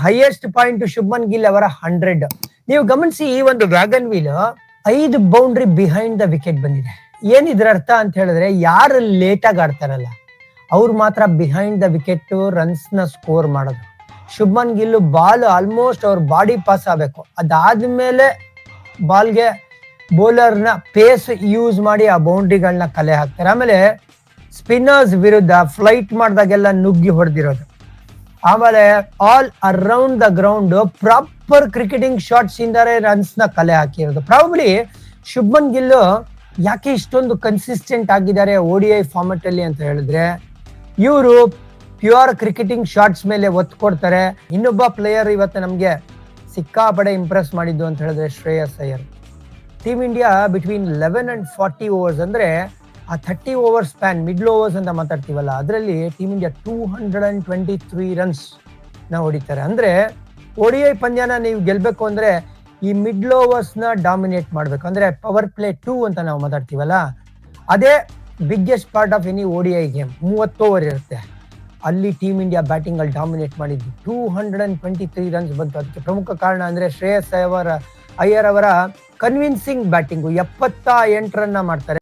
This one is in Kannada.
ಹೈಯೆಸ್ಟ್ ಪಾಯಿಂಟ್ ಶುಭ್ಮನ್ ಗಿಲ್ ಅವರ 100. ನೀವು ಗಮನಿಸಿ, ಈ ಒಂದು wagon wheel 5 boundary behind the wicket ಬಂದಿದೆ. ಏನಿದ್ರ ಅರ್ಥ ಅಂತ ಹೇಳಿದ್ರೆ, ಯಾರು ಲೇಟ್ ಆಗಿ ಆಡ್ತಾರಲ್ಲ ಅವ್ರು ಮಾತ್ರ ಬಿಹೈಂಡ್ ದ ವಿಕೆಟ್ ರನ್ಸ್ ನ ಸ್ಕೋರ್ ಮಾಡೋದು. ಶುಭ್ಮನ್ ಗಿಲ್ ಬಾಲ್ ಆಲ್ಮೋಸ್ಟ್ ಅವ್ರ ಬಾಡಿ ಪಾಸ್ ಆಗಬೇಕು, ಅದಾದ್ಮೇಲೆ ಬಾಲ್ಗೆ ಬೌಲರ್ ನ ಪೇಸ್ ಯೂಸ್ ಮಾಡಿ ಆ ಬೌಂಡ್ರಿಗಳನ್ನ ಕಲೆ ಹಾಕ್ತಾರೆ. ಆಮೇಲೆ ಸ್ಪಿನ್ನರ್ಸ್ ವಿರುದ್ಧ ಫ್ಲೈಟ್ ಮಾಡಿದಾಗೆಲ್ಲ ನುಗ್ಗಿ ಹೊಡೆದಿರೋದು. ಆಮೇಲೆ all around the ground proper cricketing shots ಇಂದಾರೆ ರನ್ಸ್ ನ ಕಲೆ ಹಾಕಿರೋದು. ಪ್ರಾಬಬ್ಲಿ ಶುಭ್ಮನ್ ಗಿಲ್ ಯಾಕೆ ಇಷ್ಟೊಂದು ಕನ್ಸಿಸ್ಟೆಂಟ್ ಆಗಿದ್ದಾರೆ ODI ಫಾರ್ಮೆಟ್ ಅಲ್ಲಿ ಅಂತ ಹೇಳಿದ್ರೆ, ಇವರು ಪ್ಯೂರ್ ಕ್ರಿಕೆಟಿಂಗ್ ಶಾಟ್ಸ್ ಮೇಲೆ ಒತ್ತು ಕೊಡ್ತಾರೆ. ಇನ್ನೊಬ್ಬ ಪ್ಲೇಯರ್ ಇವತ್ತು ನಮ್ಗೆ ಸಿಕ್ಕಾಪಡೆ ಇಂಪ್ರೆಸ್ ಮಾಡಿದ್ದು ಅಂತ ಹೇಳಿದ್ರೆ Shreyas Iyer. Team India between 11 and 40 overs ಅಂದ್ರೆ ಆ 30 ಓವರ್ ಸ್ಪ್ಯಾನ್, ಮಿಡ್ಲ್ ಓವರ್ಸ್ ಅಂತ ಮಾತಾಡ್ತೀವಲ್ಲ, ಅದರಲ್ಲಿ ಟೀಮ್ ಇಂಡಿಯಾ 223 ರನ್ಸ್ ನ ಹೊಡಿತಾರೆ. ಅಂದ್ರೆ ODI ಪಂದ್ಯನ ನೀವು ಗೆಲ್ಬೇಕು ಅಂದ್ರೆ ಈ ಮಿಡ್ಲ್ ಓವರ್ಸ್ ನ ಡಾಮಿನೇಟ್ ಮಾಡ್ಬೇಕು. ಅಂದ್ರೆ ಪವರ್ ಪ್ಲೇ 2 ಅಂತ ನಾವು ಮಾತಾಡ್ತೀವಲ್ಲ, ಅದೇ biggest part of any ODI game. 30 over ಇರುತ್ತೆ, ಅಲ್ಲಿ ಟೀಮ್ ಇಂಡಿಯಾ ಬ್ಯಾಟಿಂಗ್ ಅಲ್ಲಿ ಡಾಮಿನೇಟ್ ಮಾಡಿದ್ದು. 223 ರನ್ಸ್ ಬಂತು. ಅದಕ್ಕೆ ಪ್ರಮುಖ ಕಾರಣ ಅಂದ್ರೆ ಶ್ರೇಯಸ್ ಅಯ್ಯರ್ ಅವರ ಕನ್ವಿನ್ಸಿಂಗ್ ಬ್ಯಾಟಿಂಗು. 78 ರನ್ನ ಮಾಡ್ತಾರೆ.